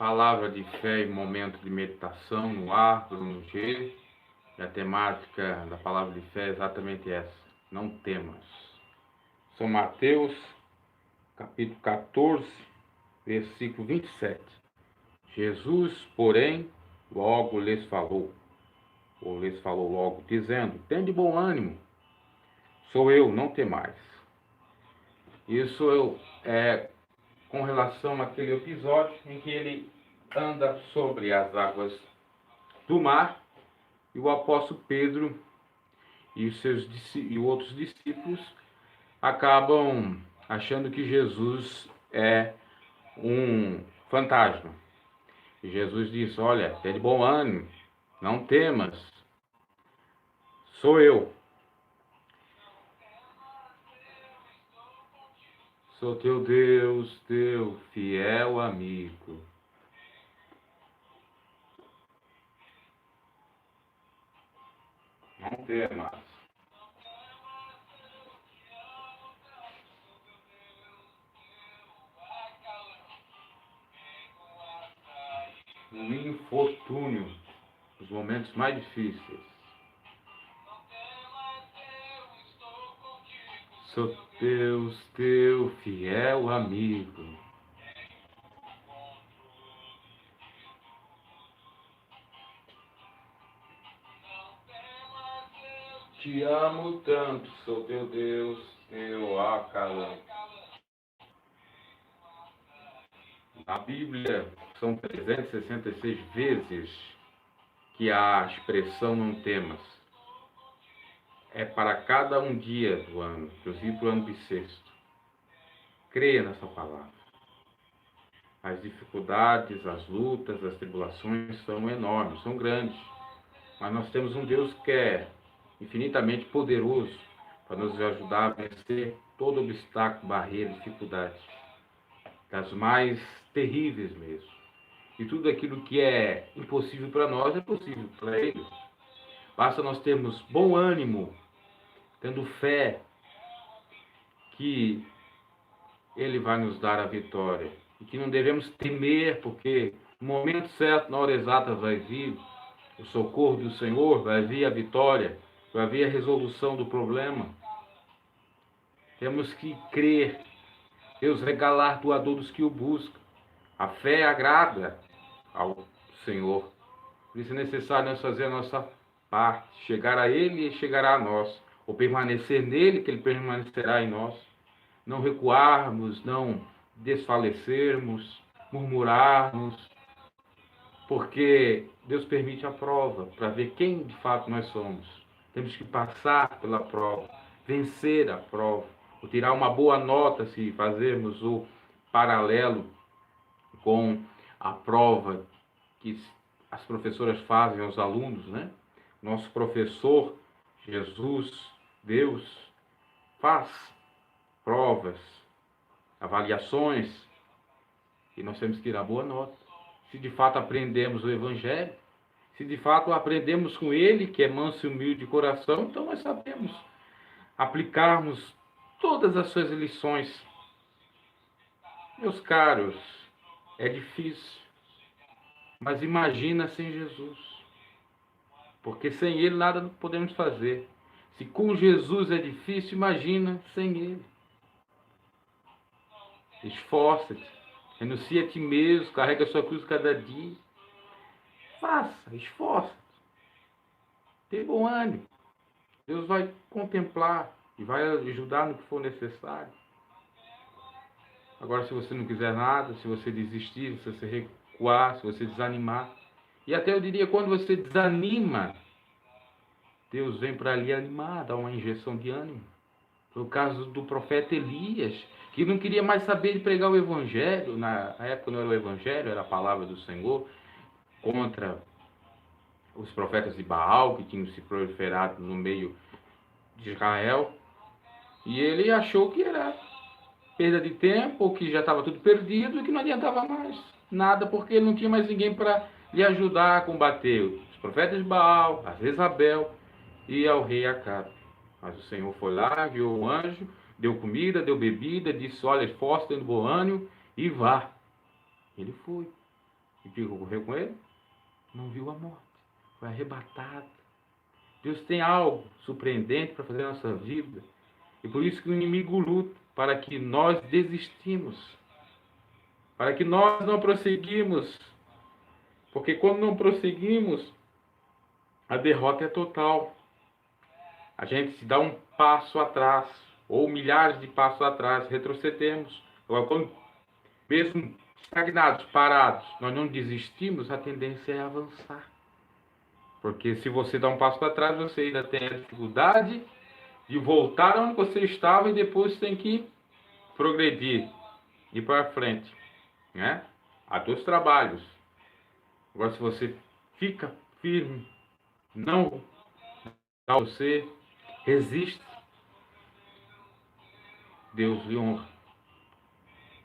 Palavra de fé e momento de meditação no ar, no G. E a temática da palavra de fé é exatamente essa: não temas. São Mateus, capítulo 14, versículo 27. Jesus, porém, logo lhes falou logo, dizendo: tende bom ânimo, sou eu, não temais. Isso é com relação àquele episódio em que ele anda sobre as águas do mar e o apóstolo Pedro e outros discípulos acabam achando que Jesus é um fantasma. E Jesus diz: olha, tenha de bom ânimo, não temas, sou eu. Sou teu Deus, teu fiel amigo. Não temas. No infortúnio, os momentos mais difíceis. Sou Deus, teu fiel amigo. Te amo tanto, sou teu Deus, teu acalanto. Na Bíblia, são 366 vezes que há a expressão não temas. É para cada um dia do ano, inclusive para o ano bissexto. Creia nessa palavra. As dificuldades, as lutas, as tribulações são enormes, são grandes. Mas nós temos um Deus que é infinitamente poderoso para nos ajudar a vencer todo obstáculo, barreira, dificuldade. Das mais terríveis mesmo. E tudo aquilo que é impossível para nós é possível para Ele. Basta nós termos bom ânimo, tendo fé que Ele vai nos dar a vitória. E que não devemos temer, porque no momento certo, na hora exata, vai vir o socorro do Senhor, vai vir a vitória, vai vir a resolução do problema. Temos que crer. Deus é galardoador dos que o buscam. A fé agrada ao Senhor. Por isso é necessário nós fazer a nossa parte, chegar a Ele e Ele chegará a nós, ou permanecer nele, que Ele permanecerá em nós. Não recuarmos, não desfalecermos, murmurarmos, porque Deus permite a prova para ver quem de fato nós somos. Temos que passar pela prova, vencer a prova, ou tirar uma boa nota se fazermos o paralelo com a prova que as professoras fazem aos alunos, né? Nosso professor, Jesus, Deus, faz provas, avaliações, e nós temos que tirar boa nota. Se de fato aprendemos o Evangelho, se de fato aprendemos com Ele, que é manso e humilde de coração, então nós sabemos aplicarmos todas as suas lições. Meus caros, é difícil, mas imagina sem Jesus. Porque sem Ele nada não podemos fazer. Se com Jesus é difícil, imagina sem Ele. Esforça-te, renuncia a ti mesmo, carrega a sua cruz cada dia. Faça, esforça-te. Tenha bom ânimo. Deus vai contemplar e vai ajudar no que for necessário. Agora, se você não quiser nada, se você desistir, se você recuar, se você desanimar, e até eu diria, quando você desanima, Deus vem para lhe animar, dar uma injeção de ânimo. Foi o caso do profeta Elias, que não queria mais saber de pregar o Evangelho. Na época não era o Evangelho, era a palavra do Senhor, contra os profetas de Baal, que tinham se proliferado no meio de Israel. E ele achou que era perda de tempo, que já estava tudo perdido e que não adiantava mais nada, porque ele não tinha mais ninguém para lhe ajudar a combater os profetas de Baal, a Jezabel e ao rei Acabe. Mas o Senhor foi lá, enviou um anjo, deu comida, deu bebida, disse: olha, esforça, tendo bom ânimo e vá. Ele foi. E o que ocorreu com ele? Não viu a morte. Foi arrebatado. Deus tem algo surpreendente para fazer na nossa vida. E por isso que o inimigo luta para que nós desistimos. Para que nós não prosseguimos. Porque quando não prosseguimos, a derrota é total. A gente se dá um passo atrás, ou milhares de passos atrás, retrocedemos. Agora, quando, mesmo estagnados, parados, nós não desistimos, a tendência é avançar. Porque se você dá um passo para trás, você ainda tem a dificuldade de voltar onde você estava e depois tem que progredir, ir para frente. Né? Há dois trabalhos. Agora, se você fica firme, não você resiste, Deus lhe honra,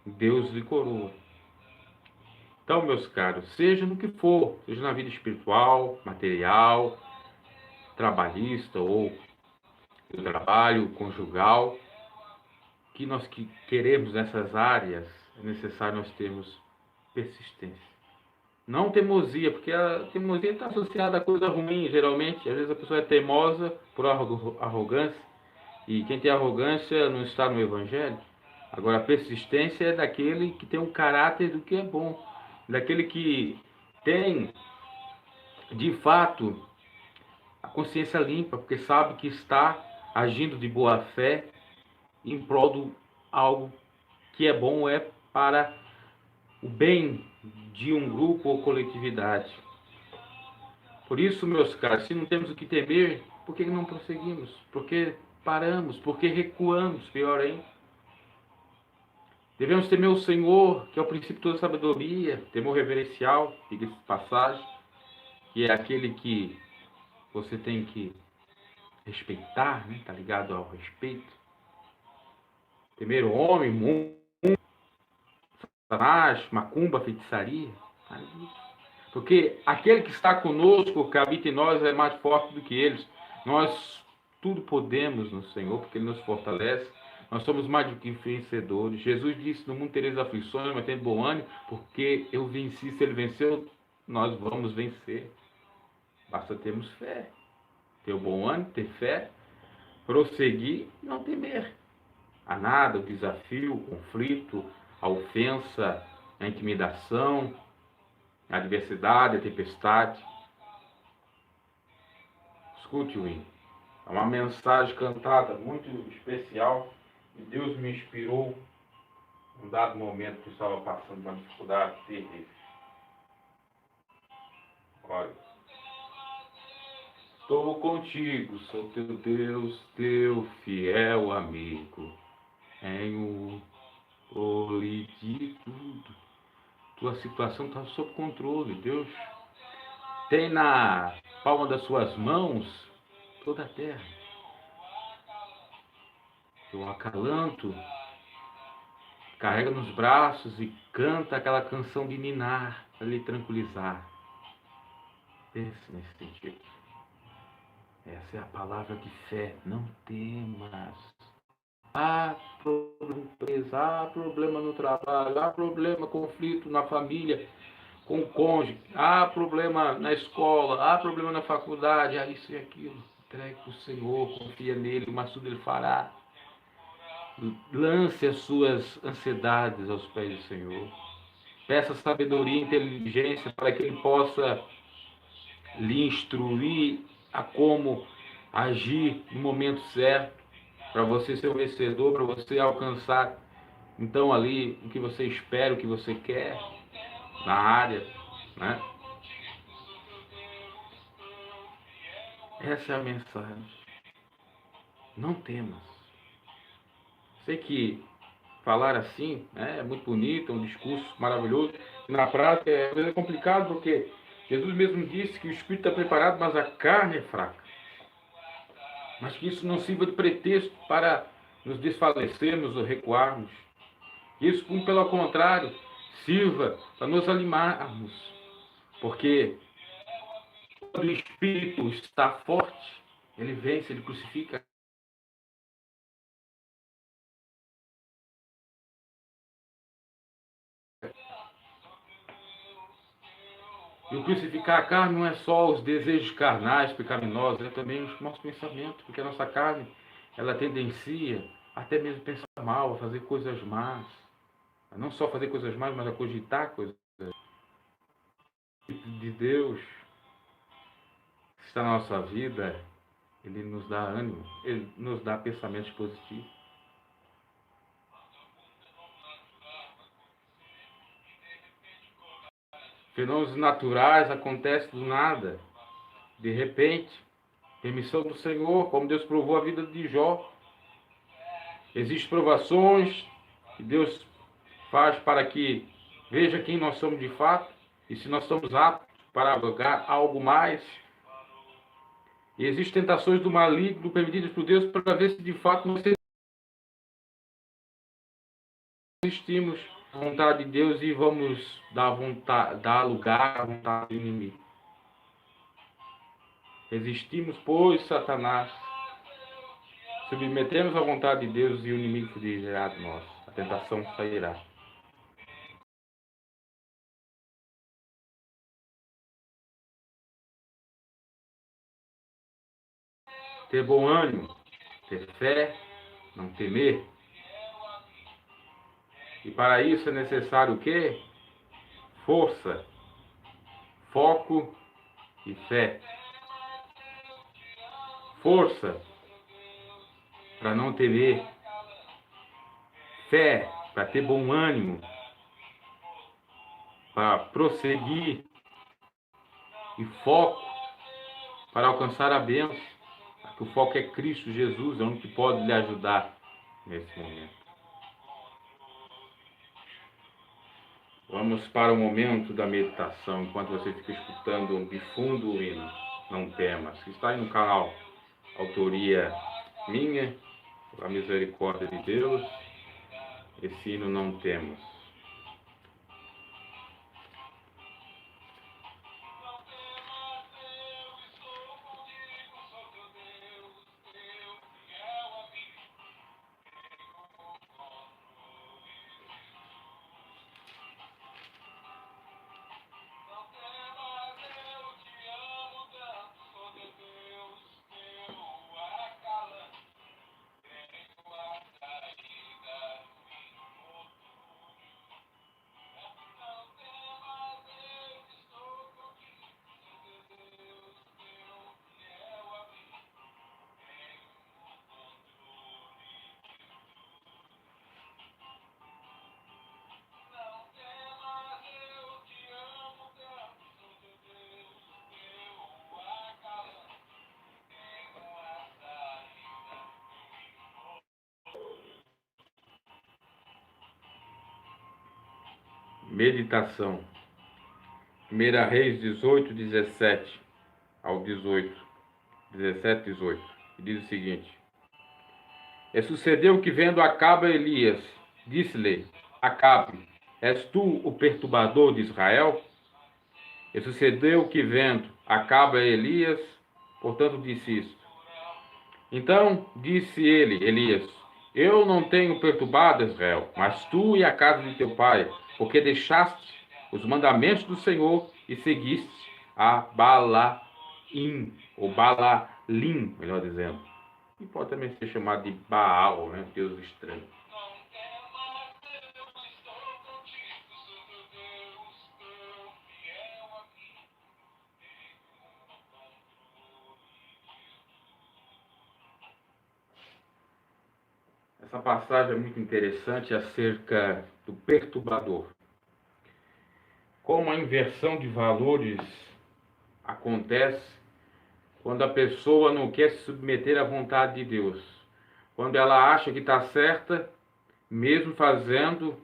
Deus lhe coroa. Então, meus caros, seja no que for, seja na vida espiritual, material, trabalhista ou do trabalho conjugal, que nós queremos nessas áreas, é necessário nós termos persistência. Não teimosia, porque a teimosia está associada a coisa ruim, geralmente. Às vezes a pessoa é teimosa por arrogância, e quem tem arrogância não está no Evangelho. Agora, a persistência é daquele que tem um caráter do que é bom, daquele que tem, de fato, a consciência limpa, porque sabe que está agindo de boa fé em prol de algo que é bom, é para o bem de um grupo ou coletividade. Por isso, meus caros, se não temos o que temer, por que não prosseguimos? Por que paramos? Por que recuamos? Pior ainda. Devemos temer o Senhor, que é o princípio de toda sabedoria, temor reverencial, diga-se de passagem, que é aquele que você tem que respeitar, né? Tá ligado ao respeito. Temer o homem, mundo, satanás, macumba, feitiçaria. Porque aquele que está conosco, que habita em nós, é mais forte do que eles. Nós tudo podemos no Senhor, porque Ele nos fortalece. Nós somos mais do que vencedores. Jesus disse: no mundo tereis aflições, mas tem bom ânimo, porque eu venci. Se Ele venceu, nós vamos vencer. Basta termos fé. Ter o bom ânimo, ter fé, prosseguir e não temer a nada, o desafio, o conflito, a ofensa, a intimidação, a adversidade, a tempestade. Escute, Will. É uma mensagem cantada muito especial e Deus me inspirou em um dado momento que eu estava passando uma dificuldade terrível. Olha, estou contigo, sou teu Deus, teu fiel amigo. Em o de tudo. Tua situação está sob controle. Deus tem na palma das suas mãos toda a terra. Eu acalanto, carrega nos braços e canta aquela canção de ninar para lhe tranquilizar. Pense nesse sentido. Essa é a palavra de fé. Não temas. Há problema no trabalho, há problema, conflito na família, com o cônjuge, há problema na escola, há problema na faculdade, há isso e aquilo. Entregue para o Senhor, confia nele, mas tudo ele fará. Lance as suas ansiedades aos pés do Senhor. Peça sabedoria e inteligência para que ele possa lhe instruir a como agir no momento certo, para você ser o vencedor, para você alcançar então ali o que você espera, o que você quer na área, né? Essa é a mensagem. Não temas. Sei que falar assim, né, é muito bonito, é um discurso maravilhoso, e na prática é complicado porque Jesus mesmo disse que o espírito está preparado, mas a carne é fraca. Mas que isso não sirva de pretexto para nos desfalecermos ou recuarmos. Isso, pelo contrário, sirva para nos animarmos. Porque quando o espírito está forte, ele vence, ele crucifica. E o crucificar a carne não é só os desejos carnais, pecaminosos, é também o nosso pensamento, porque a nossa carne, ela tendencia até mesmo pensar mal, a fazer coisas más. A não só fazer coisas más, mas a cogitar coisas de Deus. Que está na nossa vida, Ele nos dá ânimo, Ele nos dá pensamentos positivos. Fenômenos naturais acontecem do nada, de repente, permissão do Senhor, como Deus provou a vida de Jó. Existem provações que Deus faz para que veja quem nós somos de fato e se nós somos aptos para alcançar algo mais. E existem tentações do maligno permitidas por Deus para ver se de fato nós resistimos à vontade de Deus e vamos dar lugar à vontade do inimigo. Resistimos, pois, Satanás. Submetemos à vontade de Deus e o inimigo fugirá de nós. A tentação sairá. Ter bom ânimo, ter fé, não temer. E para isso é necessário o quê? Força, foco e fé. Força para não temer. Fé para ter bom ânimo, para prosseguir. E foco para alcançar a bênção. O foco é Cristo Jesus, é o único que pode lhe ajudar nesse momento. Vamos para o momento da meditação, enquanto você fica escutando de fundo o hino Não Temas, que está aí no canal, autoria minha, a misericórdia de Deus, esse hino Não Temas. Meditação. 1 Reis 18, 17 ao 18, 17, 18. E diz o seguinte: E sucedeu que, vendo Acabe Elias, disse-lhe: Acabe, és tu o perturbador de Israel? E sucedeu que, vendo Acabe Elias, portanto disse isto. Então disse ele, Elias: Eu não tenho perturbado Israel, mas tu e a casa de teu pai, porque deixaste os mandamentos do Senhor e seguiste a Balaim, ou Balalim, melhor dizendo. E pode também ser chamado de Baal, né? Deus estranho. Essa passagem é muito interessante acerca do perturbador. Como a inversão de valores acontece quando a pessoa não quer se submeter à vontade de Deus. Quando ela acha que está certa, mesmo fazendo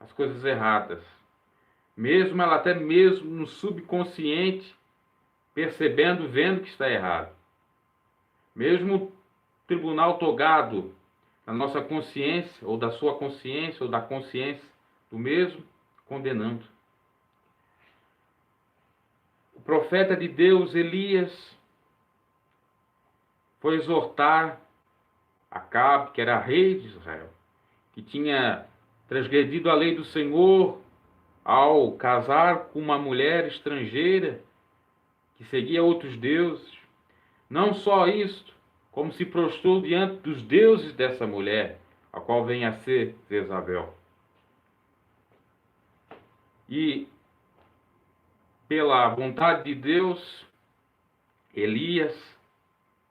as coisas erradas. Mesmo ela até mesmo no subconsciente, percebendo, vendo que está errado. Mesmo o tribunal togado na nossa consciência, ou da sua consciência, ou da consciência do mesmo, condenando. O profeta de Deus, Elias, foi exortar Acabe, que era rei de Israel, que tinha transgredido a lei do Senhor, ao casar com uma mulher estrangeira que seguia outros deuses. Não só isto, como se prostrou diante dos deuses dessa mulher, a qual vem a ser Jezabel. E, pela vontade de Deus, Elias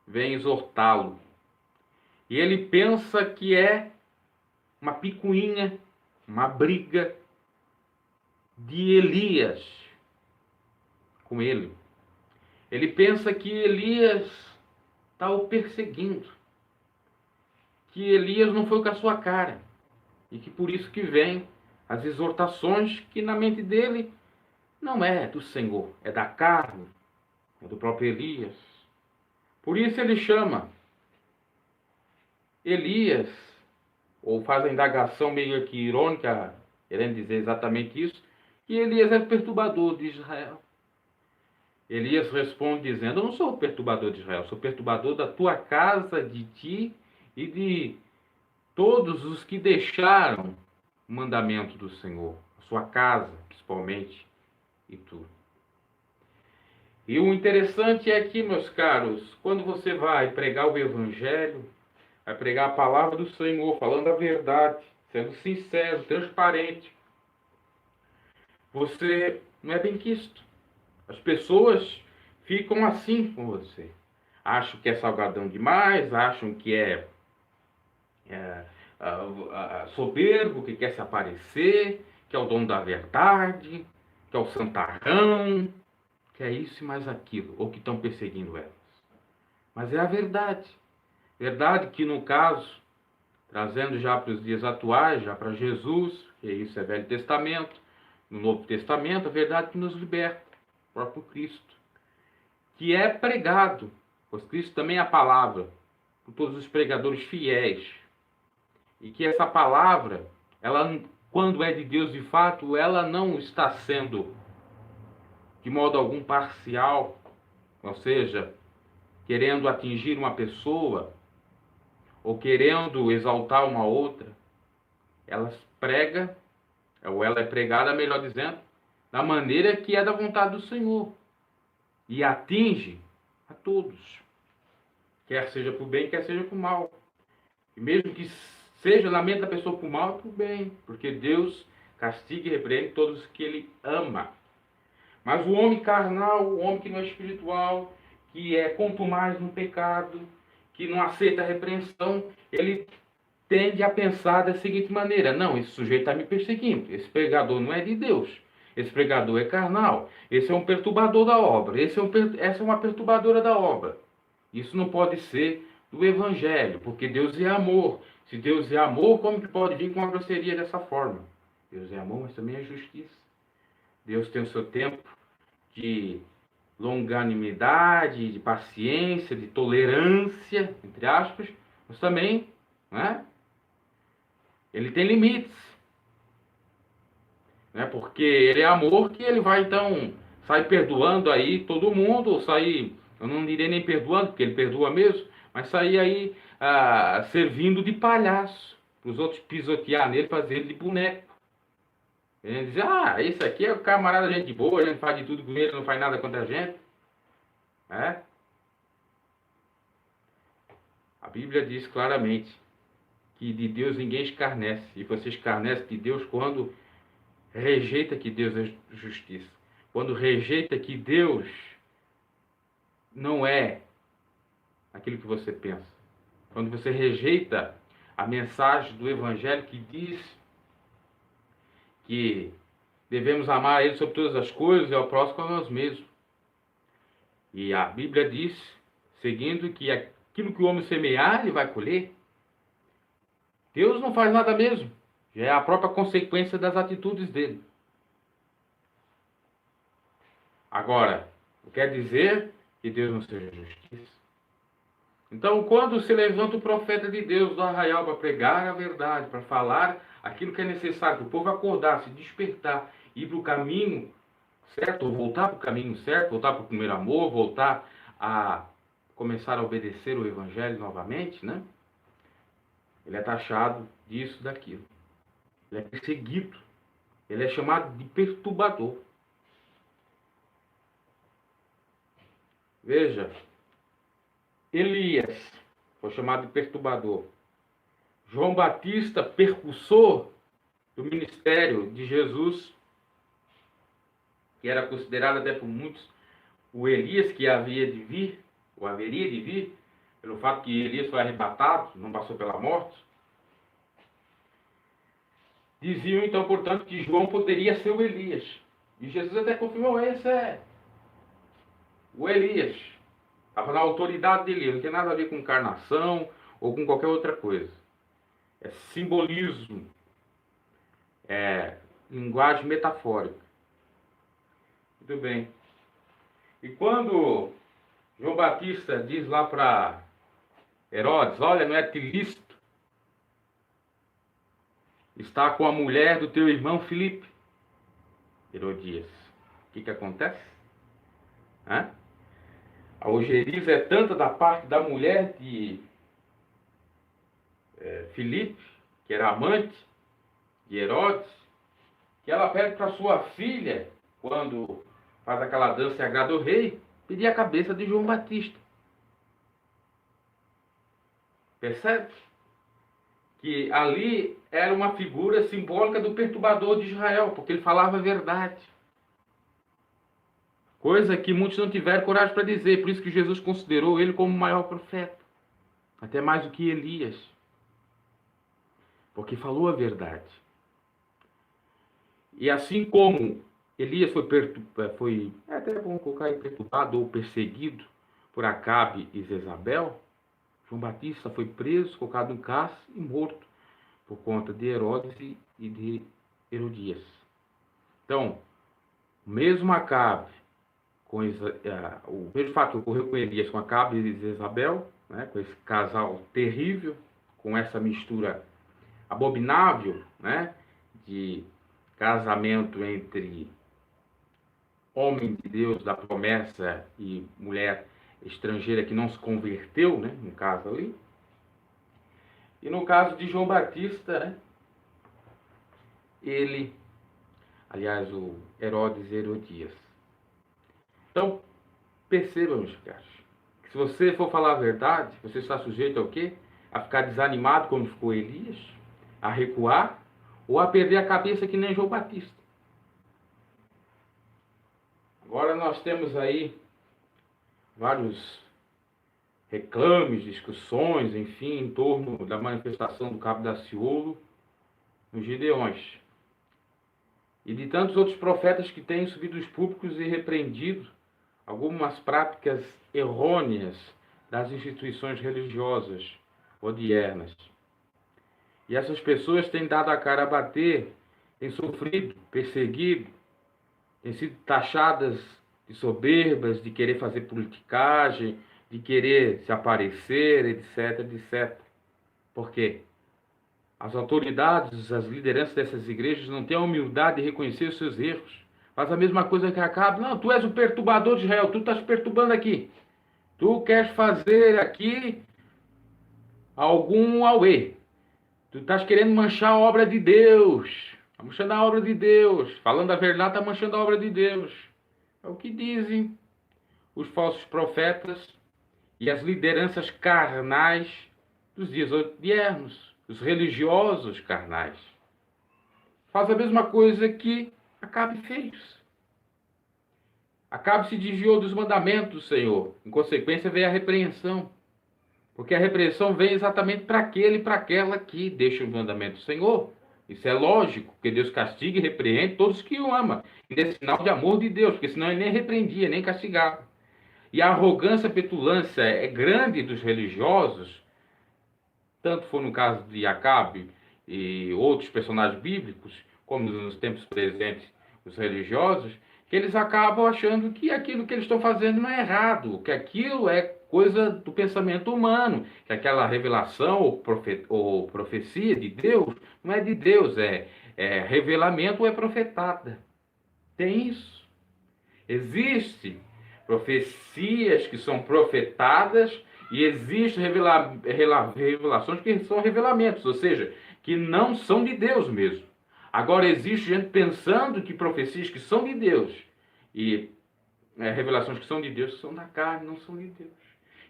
vem exortá-lo. E ele pensa que é uma picuinha, uma briga de Elias com ele. Ele pensa que Elias está o perseguindo, que Elias não foi com a sua cara, e que por isso que vem as exortações que na mente dele não é do Senhor, é da carne, é do próprio Elias. Por isso ele chama Elias, ou faz a indagação meio que irônica, querendo dizer exatamente isso, que Elias é o perturbador de Israel. Elias responde dizendo: eu não sou o perturbador de Israel, sou o perturbador da tua casa, de ti e de todos os que deixaram o mandamento do Senhor, a sua casa, principalmente, e tu. E o interessante é que, meus caros, quando você vai pregar o Evangelho, vai pregar a palavra do Senhor, falando a verdade, sendo sincero, transparente, você não é benquisto. As pessoas ficam assim com você. Acham que é salgadão demais, acham que é soberbo, que quer se aparecer, que é o dono da verdade, que é o santarrão, que é isso e mais aquilo, ou que estão perseguindo elas. Mas é a verdade. Verdade que, no caso, trazendo já para os dias atuais, já para Jesus, que isso é Velho Testamento, no Novo Testamento, a verdade que nos liberta, o próprio Cristo, que é pregado, pois Cristo também é a palavra, por todos os pregadores fiéis, e que essa palavra, ela, quando é de Deus de fato, ela não está sendo de modo algum parcial, ou seja, querendo atingir uma pessoa ou querendo exaltar uma outra. Ela prega, ou ela é pregada, melhor dizendo, da maneira que é da vontade do Senhor e atinge a todos, quer seja por bem, quer seja por mal. E mesmo que seja na mente da pessoa por mal, por bem, porque Deus castiga e repreende todos os que Ele ama. Mas o homem carnal, o homem que não é espiritual, que é contumaz no pecado, que não aceita a repreensão, ele tende a pensar da seguinte maneira: não, esse sujeito está me perseguindo, esse pregador não é de Deus, esse pregador é carnal, esse é um perturbador da obra, essa é uma perturbadora da obra. Isso não pode ser do Evangelho, porque Deus é amor. Se Deus é amor, como que pode vir com uma grosseria dessa forma? Deus é amor, mas também é justiça. Deus tem o seu tempo de longanimidade, de paciência, de tolerância, entre aspas, mas também, né, ele tem limites, né, porque ele é amor, que ele vai então sair perdoando aí todo mundo, ou sair, eu não diria nem perdoando, porque ele perdoa mesmo, mas sair aí servindo de palhaço, para os outros pisotear nele, fazer ele de boneco. Ele diz: esse aqui é o camarada, gente boa, a gente faz de tudo com ele, não faz nada contra a gente. É? A Bíblia diz claramente que de Deus ninguém escarnece. E você escarnece de Deus quando rejeita que Deus é justiça. Quando rejeita que Deus não é aquilo que você pensa. Quando você rejeita a mensagem do Evangelho que diz que devemos amar Ele sobre todas as coisas e ao próximo como a nós mesmos. E a Bíblia diz, seguindo, que aquilo que o homem semear, ele vai colher. Deus não faz nada mesmo. Já é a própria consequência das atitudes dele. Agora, não quer dizer que Deus não seja justiça. Então, quando se levanta o profeta de Deus do arraial para pregar a verdade, para falar aquilo que é necessário, para o povo acordar, se despertar, ir para o caminho certo, ou voltar para o caminho certo, voltar para o primeiro amor, voltar a começar a obedecer o Evangelho novamente, né? Ele é taxado disso, daquilo. Ele é perseguido. Ele é chamado de perturbador. Veja, Elias foi chamado de perturbador. João Batista, percussor do ministério de Jesus, que era considerado até por muitos o Elias que havia de vir, ou haveria de vir, pelo fato que Elias foi arrebatado, não passou pela morte. Diziam então, portanto, que João poderia ser o Elias. E Jesus até confirmou: esse é o Elias. Estava na autoridade de Elias, não tem nada a ver com encarnação ou com qualquer outra coisa. É simbolismo, é linguagem metafórica. Muito bem. E quando João Batista diz lá para Herodes: olha, não é lícito estar com a mulher do teu irmão Filipe. Herodias. O que acontece? A ojeriza é tanta da parte da mulher de Filipe, que era amante de Herodes, que ela pede para sua filha, quando faz aquela dança e agrada o rei, pedir a cabeça de João Batista. Percebe? Que ali era uma figura simbólica do perturbador de Israel, porque ele falava a verdade. Coisa que muitos não tiveram coragem para dizer, por isso que Jesus considerou ele como o maior profeta, até mais do que Elias, porque falou a verdade. E assim como Elias foi até vamos colocar aí, perturbado ou perseguido por Acabe e Jezabel, João Batista foi preso, colocado em cárcere e morto por conta de Herodes e de Herodias. Então, mesmo Acabe, o mesmo fato que ocorreu com Elias, com Acabe e Jezabel, né, com esse casal terrível, com essa mistura abominável, né, de casamento entre homem de Deus da promessa e mulher estrangeira que não se converteu, né, no caso ali. E no caso de João Batista, né, o Herodes e Herodias. Então, percebam, meus caros, que se você for falar a verdade, você está sujeito ao quê? A ficar desanimado como ficou Elias, a recuar, ou a perder a cabeça que nem João Batista. Agora nós temos aí vários reclames, discussões, enfim, em torno da manifestação do cabo Daciolo nos Gideões. E de tantos outros profetas que têm subido os púlpitos e repreendido algumas práticas errôneas das instituições religiosas odiernas. E essas pessoas têm dado a cara a bater, têm sofrido, perseguido, têm sido taxadas de soberbas, de querer fazer politicagem, de querer se aparecer, etc, etc. Por quê? As autoridades, as lideranças dessas igrejas não têm a humildade de reconhecer os seus erros. Faz a mesma coisa que Acabe. Não, tu és o perturbador de Israel, tu estás perturbando aqui. Tu queres fazer aqui algum auê. Tu estás querendo manchar a obra de Deus. Está manchando a obra de Deus. Falando a verdade, está manchando a obra de Deus. É o que dizem os falsos profetas e as lideranças carnais dos dias odiernos. Os religiosos carnais. Faz a mesma coisa que Acabe fez. Acabe se desviou dos mandamentos do Senhor. Em consequência, veio a repreensão. Porque a repreensão vem exatamente para aquele e para aquela que deixa o mandamento do Senhor. Isso é lógico, porque Deus castiga e repreende todos que o amam. E é sinal de amor de Deus, porque senão ele nem repreendia, nem castigava. E a arrogância, a petulância é grande dos religiosos, tanto foi no caso de Acabe e outros personagens bíblicos, como nos tempos presentes os religiosos, que eles acabam achando que aquilo que eles estão fazendo não é errado, que aquilo é coisa do pensamento humano, que aquela revelação ou profecia de Deus não é de Deus, é revelamento ou é profetada. Tem isso. Existem profecias que são profetadas e existem revelações que são revelamentos, ou seja, que não são de Deus mesmo. Agora, existe gente pensando que profecias que são de Deus e revelações que são de Deus são da carne, não são de Deus.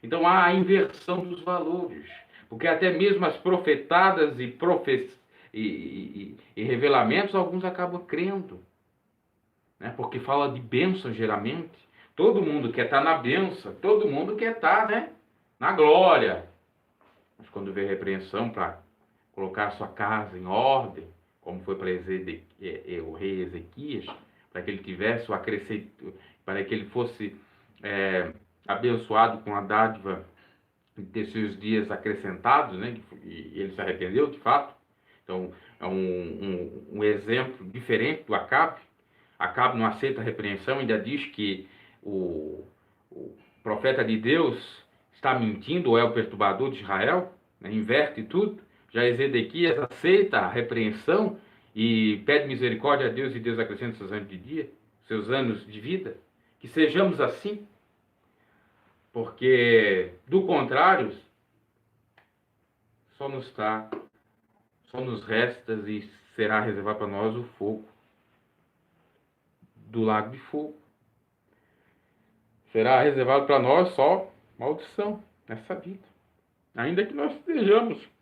Então, há a inversão dos valores. Porque até mesmo as profetadas e revelamentos, alguns acabam crendo. Né? Porque fala de bênção, geralmente. Todo mundo quer estar na bênção, todo mundo quer estar, né, na glória. Mas quando vê repreensão para colocar a sua casa em ordem, como foi para o rei Ezequias, para que ele tivesse o acrescento, para que ele fosse abençoado com a dádiva de ter seus dias acrescentados, né? E ele se arrependeu, de fato. Então, é um exemplo diferente do Acabe. Acabe não aceita a repreensão, ainda diz que o profeta de Deus está mentindo ou é o perturbador de Israel, né? Inverte tudo. Já Ezequias aceita a repreensão e pede misericórdia a Deus, e Deus acrescenta seus anos de dia, seus anos de vida. Que sejamos assim, porque do contrário só nos resta e será reservado para nós o fogo do lago de fogo. Será reservado para nós só maldição nessa vida, ainda que nós estejamos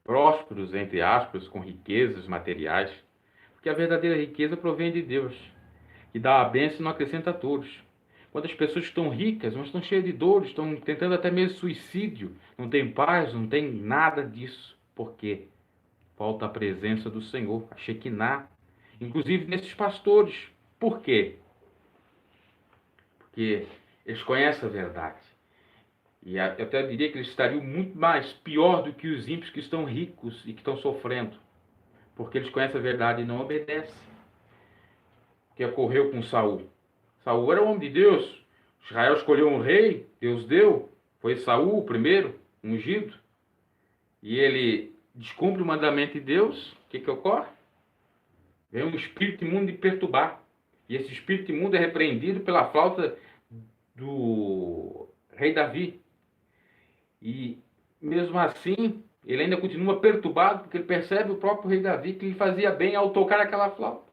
prósperos, entre aspas, com riquezas materiais, porque a verdadeira riqueza provém de Deus, que dá a bênção e não acrescenta a todos. Quando as pessoas estão ricas, mas estão cheias de dores, estão tentando até mesmo suicídio, não tem paz, não tem nada disso. Por quê? Falta a presença do Senhor, a Shekinah, inclusive nesses pastores. Por quê? Porque eles conhecem a verdade. E eu até diria que eles estariam muito mais pior do que os ímpios que estão ricos e que estão sofrendo. Porque eles conhecem a verdade e não obedecem. O que ocorreu com Saul? Saul era um homem de Deus. Israel escolheu um rei, Deus deu. Foi Saul o primeiro, ungido. E ele descumpre o mandamento de Deus. O que ocorre? Vem um espírito imundo de perturbar. E esse espírito imundo é repreendido pela flauta do rei Davi. E mesmo assim, ele ainda continua perturbado, porque ele percebe o próprio rei Davi que lhe fazia bem ao tocar aquela flauta.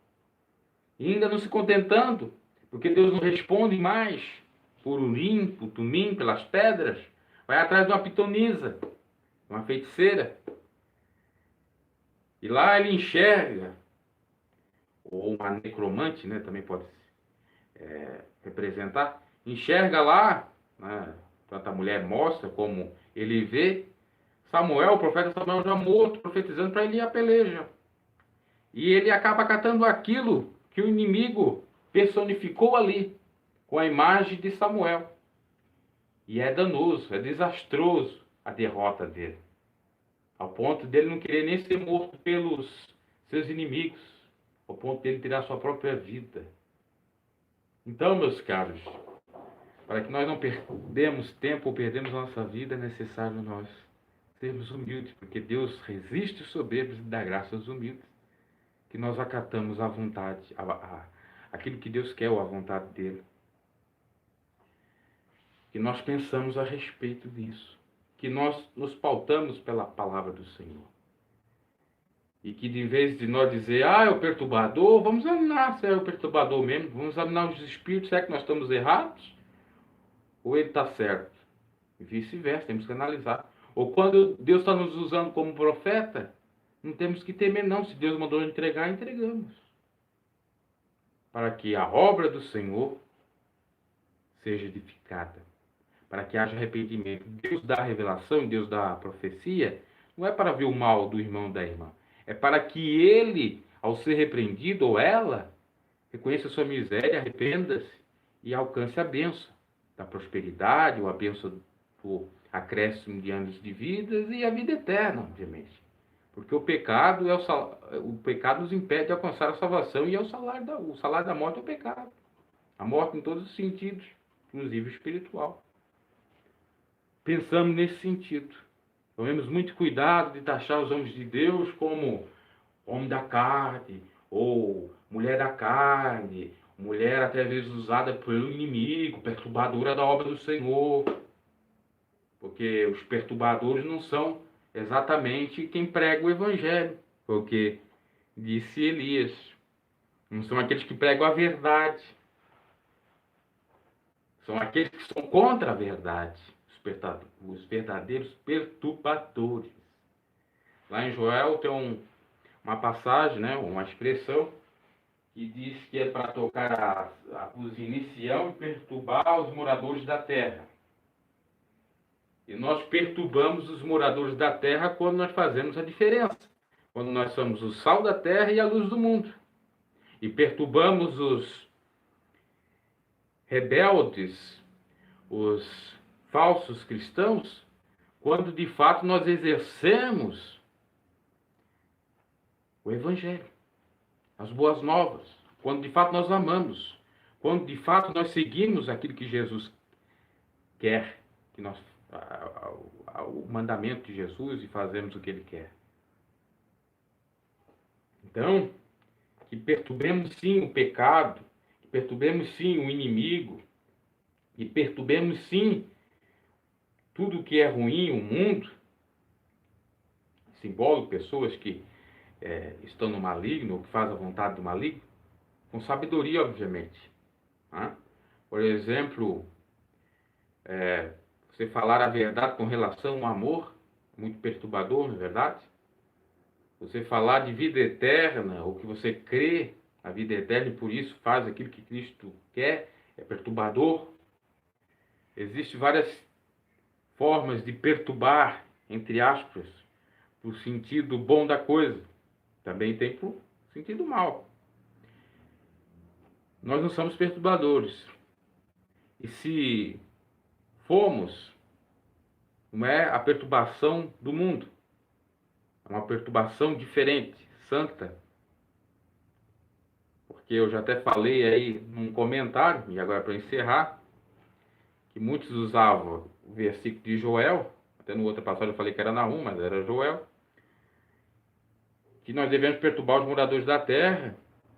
E ainda não se contentando, porque Deus não responde mais por Urim, por Tumim, pelas pedras, vai atrás de uma pitonisa, uma feiticeira. E lá ele enxerga, ou uma necromante, né, também pode representar, enxerga lá, né, tanto a mulher mostra como ele vê, Samuel, o profeta Samuel já morto, profetizando para ele ir à peleja. E ele acaba catando aquilo que o inimigo personificou ali, com a imagem de Samuel. E é danoso, é desastroso a derrota dele. Ao ponto dele não querer nem ser morto pelos seus inimigos, ao ponto dele tirar sua própria vida. Então, meus caros, para que nós não perdemos tempo ou perdemos nossa vida, é necessário nós sermos humildes, porque Deus resiste os soberbos e dá graça aos humildes, que nós acatamos a vontade, aquilo que Deus quer ou a vontade dele. Que nós pensamos a respeito disso, que nós nos pautamos pela palavra do Senhor. E que de vez de nós dizer, é o perturbador, vamos examinar se é o perturbador mesmo, vamos examinar os espíritos, será que nós estamos errados? Ou ele está certo? E vice-versa, temos que analisar. Ou quando Deus está nos usando como profeta, não temos que temer não, se Deus mandou entregar, entregamos. Para que a obra do Senhor seja edificada, para que haja arrependimento. Deus dá a revelação, Deus dá a profecia, não é para ver o mal do irmão ou da irmã, é para que ele, ao ser repreendido, ou ela, reconheça a sua miséria, arrependa-se e alcance a bênção da prosperidade, ou a bênção do acréscimo de anos de vida e a vida eterna, obviamente. Porque o pecado o pecado nos impede de alcançar a salvação, e é o salário da morte é o pecado. A morte em todos os sentidos, inclusive o espiritual. Pensamos nesse sentido. Tomemos muito cuidado de taxar os homens de Deus como homem da carne, ou mulher da carne, mulher até às vezes usada pelo inimigo, perturbadora da obra do Senhor. Porque os perturbadores não são exatamente quem prega o Evangelho. Porque disse Elias. Não são aqueles que pregam a verdade. São aqueles que são contra a verdade. Os verdadeiros perturbadores. Lá em Joel tem uma passagem, né, uma expressão, que diz que é para tocar a buzina em Sião e perturbar os moradores da terra. E nós perturbamos os moradores da terra quando nós fazemos a diferença. Quando nós somos o sal da terra e a luz do mundo. E perturbamos os rebeldes, os falsos cristãos, quando de fato nós exercemos o Evangelho, as boas novas, quando de fato nós amamos, quando de fato nós seguimos aquilo que Jesus quer, que nós, o mandamento de Jesus, e fazemos o que Ele quer. Então, que perturbemos sim o pecado, que perturbemos sim o inimigo, e perturbemos sim tudo que é ruim, o mundo, simbólico, pessoas que estão no maligno, ou que fazem a vontade do maligno, com sabedoria, obviamente. Né? Por exemplo, você falar a verdade com relação ao amor, muito perturbador, não é verdade? Você falar de vida eterna, ou que você crê na vida eterna e por isso faz aquilo que Cristo quer, é perturbador. Existem várias formas de perturbar, entre aspas, para o sentido bom da coisa. Também tem para o sentido mal. Nós não somos perturbadores. E se formos, não é a perturbação do mundo. É uma perturbação diferente, santa. Porque eu já até falei aí num comentário, e agora para encerrar, que muitos usavam o versículo de Joel, até no outro passagem eu falei que era Naum, mas era Joel, que nós devemos perturbar os moradores da terra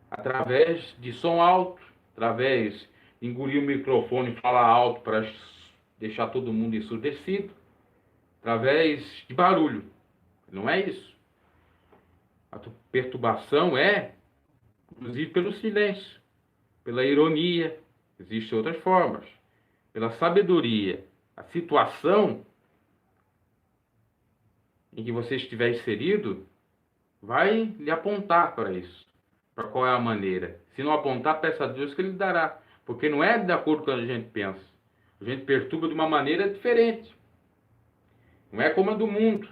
através de som alto, através de engolir o microfone e falar alto para deixar todo mundo ensurdecido, através de barulho. Não é isso. A perturbação é, inclusive, pelo silêncio, pela ironia, existem outras formas, pela sabedoria. A situação em que você estiver inserido vai lhe apontar para isso, para qual é a maneira. Se não apontar, peça a Deus que Ele dará, porque não é de acordo com o que a gente pensa. A gente perturba de uma maneira diferente. Não é como a do mundo.